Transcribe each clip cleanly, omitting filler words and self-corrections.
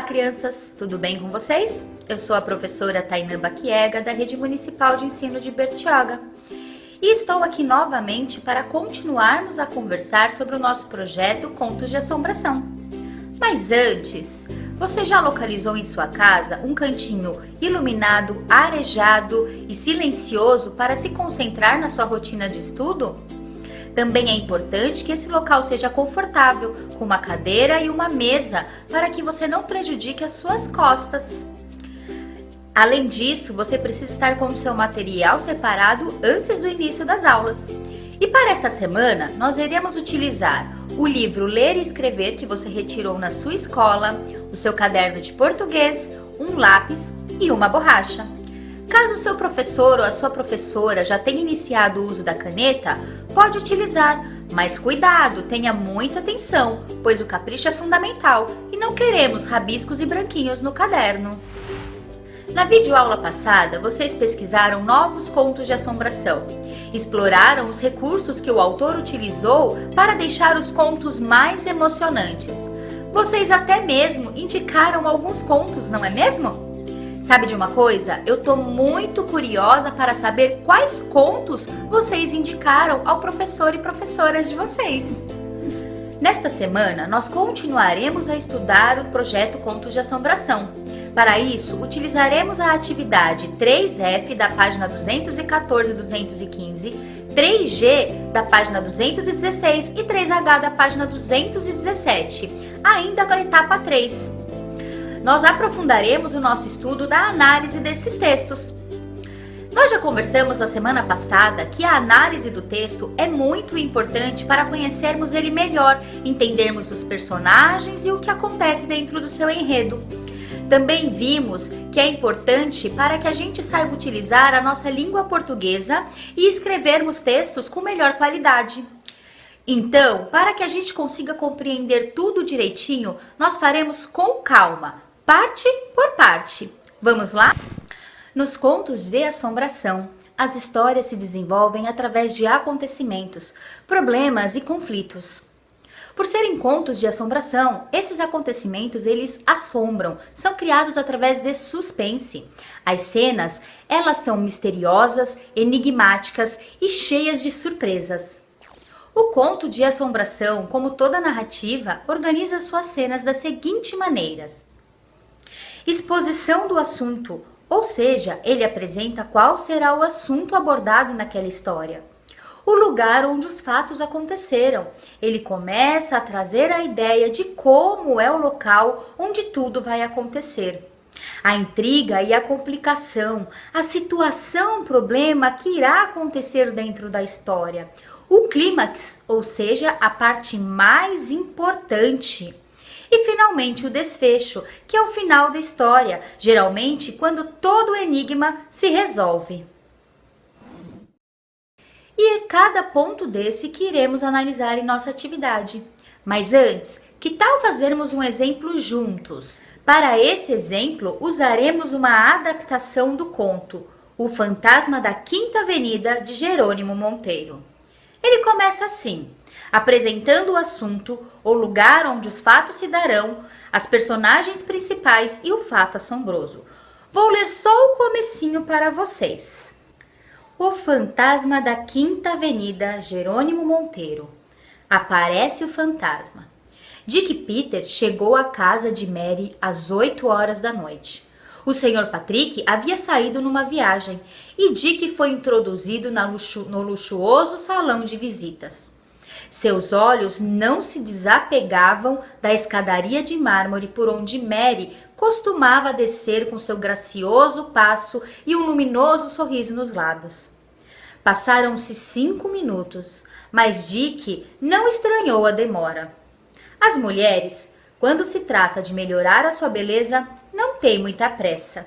crianças! Tudo bem com vocês? Eu sou a professora Tainã Baquiega, da Rede Municipal de Ensino de Bertioga. E estou aqui novamente para continuarmos a conversar sobre o nosso projeto Contos de Assombração. Mas antes, você já localizou em sua casa um cantinho iluminado, arejado e silencioso para se concentrar na sua rotina de estudo? Também é importante que esse local seja confortável, com uma cadeira e uma mesa, para que você não prejudique as suas costas. Além disso, você precisa estar com o seu material separado antes do início das aulas. E para esta semana, nós iremos utilizar o livro Ler e Escrever que você retirou na sua escola, o seu caderno de português, um lápis e uma borracha. Caso o seu professor ou a sua professora já tenha iniciado o uso da caneta, pode utilizar, mas cuidado, tenha muita atenção, pois o capricho é fundamental e não queremos rabiscos e branquinhos no caderno. Na videoaula passada, vocês pesquisaram novos contos de assombração. Exploraram os recursos que o autor utilizou para deixar os contos mais emocionantes. Vocês até mesmo indicaram alguns contos, não é mesmo? Sabe de uma coisa? Eu tô muito curiosa para saber quais contos vocês indicaram ao professor e professoras de vocês. Nesta semana, nós continuaremos a estudar o projeto Contos de Assombração. Para isso, utilizaremos a atividade 3F da página 214 e 215, 3G da página 216 e 3H da página 217, ainda da etapa 3. Nós aprofundaremos o nosso estudo da análise desses textos. Nós já conversamos na semana passada que a análise do texto é muito importante para conhecermos ele melhor, entendermos os personagens e o que acontece dentro do seu enredo. Também vimos que é importante para que a gente saiba utilizar a nossa língua portuguesa e escrevermos textos com melhor qualidade. Então, para que a gente consiga compreender tudo direitinho, nós faremos com calma, parte por parte. Vamos lá? Nos contos de assombração, as histórias se desenvolvem através de acontecimentos, problemas e conflitos. Por serem contos de assombração, esses acontecimentos eles assombram, são criados através de suspense. As cenas, elas são misteriosas, enigmáticas e cheias de surpresas. O conto de assombração, como toda narrativa, organiza suas cenas das seguintes maneiras. Exposição do assunto, ou seja, ele apresenta qual será o assunto abordado naquela história. O lugar onde os fatos aconteceram. Ele começa a trazer a ideia de como é o local onde tudo vai acontecer. A intriga e a complicação, a situação, problema que irá acontecer dentro da história. O clímax, ou seja, a parte mais importante. E finalmente o desfecho, que é o final da história, geralmente quando todo o enigma se resolve. E é cada ponto desse que iremos analisar em nossa atividade. Mas antes, que tal fazermos um exemplo juntos? Para esse exemplo, usaremos uma adaptação do conto O Fantasma da Quinta Avenida, de Jerônimo Monteiro. Ele começa assim, apresentando o assunto, o lugar onde os fatos se darão, as personagens principais e o fato assombroso. Vou ler só o comecinho para vocês. O Fantasma da Quinta Avenida, Jerônimo Monteiro. Aparece o fantasma. Dick Peter chegou à casa de Mary às 8 horas da noite. O Sr. Patrick havia saído numa viagem e Dick foi introduzido no luxuoso salão de visitas. Seus olhos não se desapegavam da escadaria de mármore por onde Mary costumava descer com seu gracioso passo e um luminoso sorriso nos lábios. Passaram-se 5 minutos, mas Dick não estranhou a demora. As mulheres, quando se trata de melhorar a sua beleza, não têm muita pressa.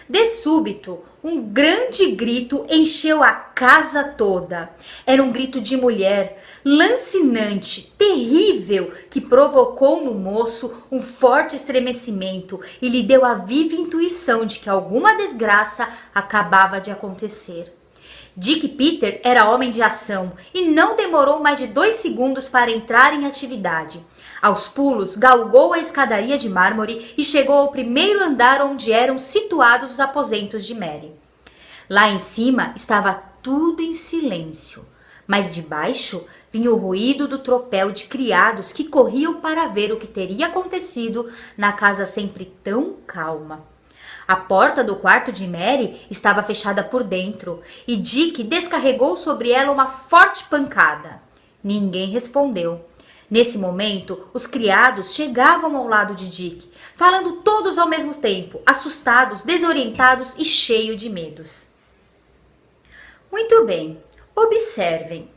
De súbito, um grande grito encheu a casa toda. Era um grito de mulher, lancinante, terrível, que provocou no moço um forte estremecimento e lhe deu a viva intuição de que alguma desgraça acabava de acontecer. Dick Peter era homem de ação e não demorou mais de 2 segundos para entrar em atividade. Aos pulos, galgou a escadaria de mármore e chegou ao primeiro andar onde eram situados os aposentos de Mary. Lá em cima estava tudo em silêncio, mas de baixo vinha o ruído do tropel de criados que corriam para ver o que teria acontecido na casa sempre tão calma. A porta do quarto de Mary estava fechada por dentro e Dick descarregou sobre ela uma forte pancada. Ninguém respondeu. Nesse momento, os criados chegavam ao lado de Dick, falando todos ao mesmo tempo, assustados, desorientados e cheios de medos. Muito bem, observem.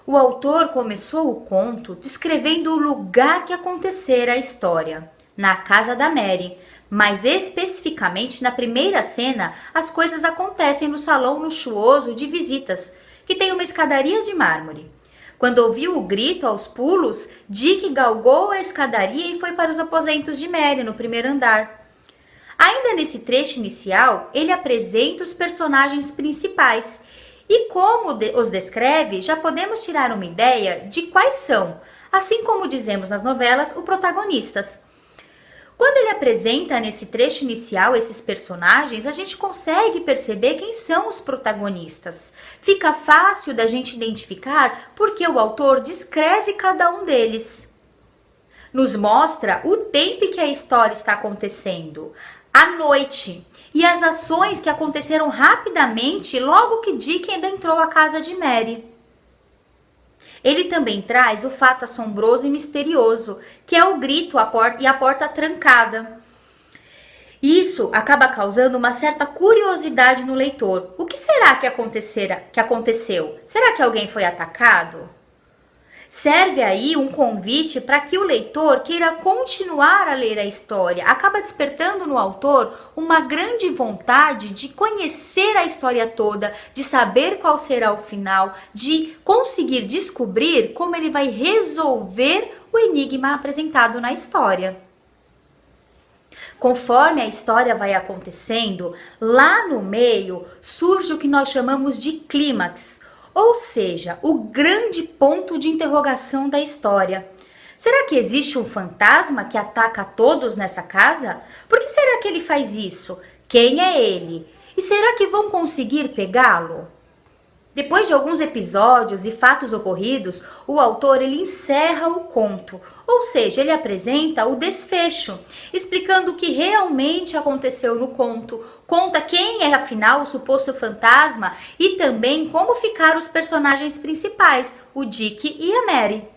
O autor começou o conto descrevendo o lugar que acontecera a história, na casa da Mary, mas especificamente na primeira cena, as coisas acontecem no salão luxuoso de visitas, que tem uma escadaria de mármore. Quando ouviu o grito aos pulos, Dick galgou a escadaria e foi para os aposentos de Mary, no primeiro andar. Ainda nesse trecho inicial, ele apresenta os personagens principais. E como os descreve, já podemos tirar uma ideia de quais são, assim como dizemos nas novelas, os protagonistas. Quando ele apresenta nesse trecho inicial esses personagens, a gente consegue perceber quem são os protagonistas. Fica fácil da gente identificar porque o autor descreve cada um deles. Nos mostra o tempo em que a história está acontecendo, a noite, e as ações que aconteceram rapidamente logo que Dick ainda entrou à casa de Mary. Ele também traz o fato assombroso e misterioso, que é o grito e a porta trancada. Isso acaba causando uma certa curiosidade no leitor. O que será que aconteceu? Será que alguém foi atacado? Serve aí um convite para que o leitor queira continuar a ler a história. Acaba despertando no autor uma grande vontade de conhecer a história toda, de saber qual será o final, de conseguir descobrir como ele vai resolver o enigma apresentado na história. Conforme a história vai acontecendo, lá no meio surge o que nós chamamos de clímax, ou seja, o grande ponto de interrogação da história. Será que existe um fantasma que ataca a todos nessa casa? Por que será que ele faz isso? Quem é ele? E será que vão conseguir pegá-lo? Depois de alguns episódios e fatos ocorridos, o autor ele encerra o conto, ou seja, ele apresenta o desfecho, explicando o que realmente aconteceu no conto, conta quem é afinal o suposto fantasma e também como ficaram os personagens principais, o Dick e a Mary.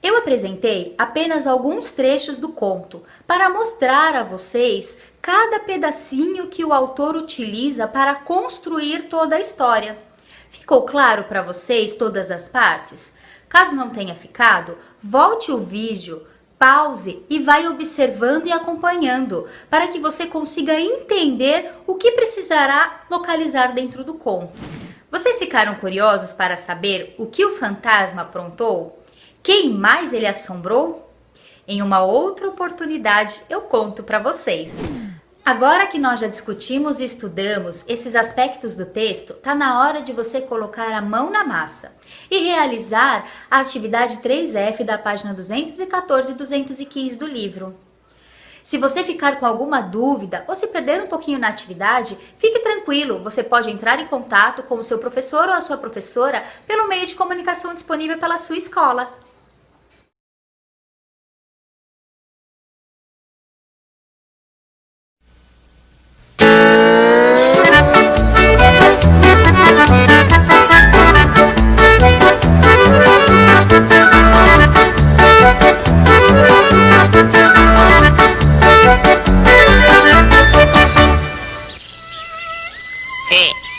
Eu apresentei apenas alguns trechos do conto para mostrar a vocês cada pedacinho que o autor utiliza para construir toda a história. Ficou claro para vocês todas as partes? Caso não tenha ficado, volte o vídeo, pause e vai observando e acompanhando para que você consiga entender o que precisará localizar dentro do conto. Vocês ficaram curiosos para saber o que o fantasma aprontou? Quem mais ele assombrou? Em uma outra oportunidade eu conto para vocês. Agora que nós já discutimos e estudamos esses aspectos do texto, está na hora de você colocar a mão na massa e realizar a atividade 3F da página 214 e 215 do livro. Se você ficar com alguma dúvida ou se perder um pouquinho na atividade, fique tranquilo, você pode entrar em contato com o seu professor ou a sua professora pelo meio de comunicação disponível pela sua escola.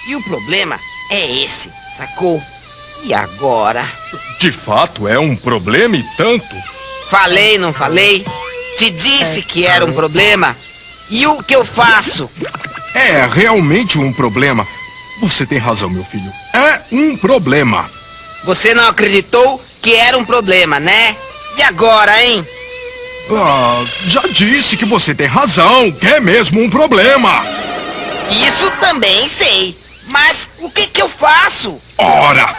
E o problema é esse, sacou? E agora? De fato, é um problema e tanto. Falei, não falei? Te disse que era um problema. E o que eu faço? É realmente um problema. Você tem razão, meu filho. É um problema. Você não acreditou que era um problema, né? E agora, hein? Já disse que você tem razão, que é mesmo um problema. Isso também sei. Mas o que eu faço? Ora,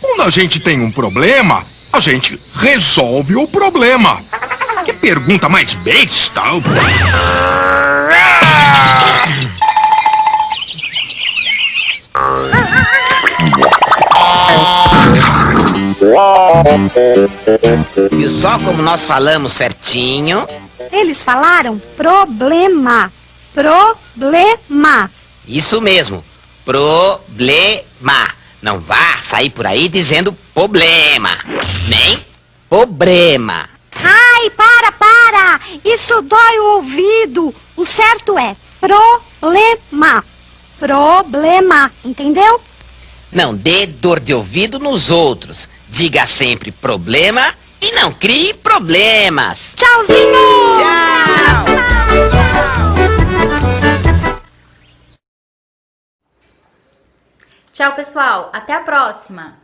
quando a gente tem um problema, a gente resolve o problema. Que pergunta mais besta! Viu só como nós falamos certinho? Eles falaram problema. Problema. Isso mesmo, problema. Não vá sair por aí dizendo problema, nem problema. Ai, para! Isso dói o ouvido. O certo é problema. Problema, entendeu? Não dê dor de ouvido nos outros. Diga sempre problema e não crie problemas. Tchauzinho! Tchau! Tchau, pessoal. Até a próxima.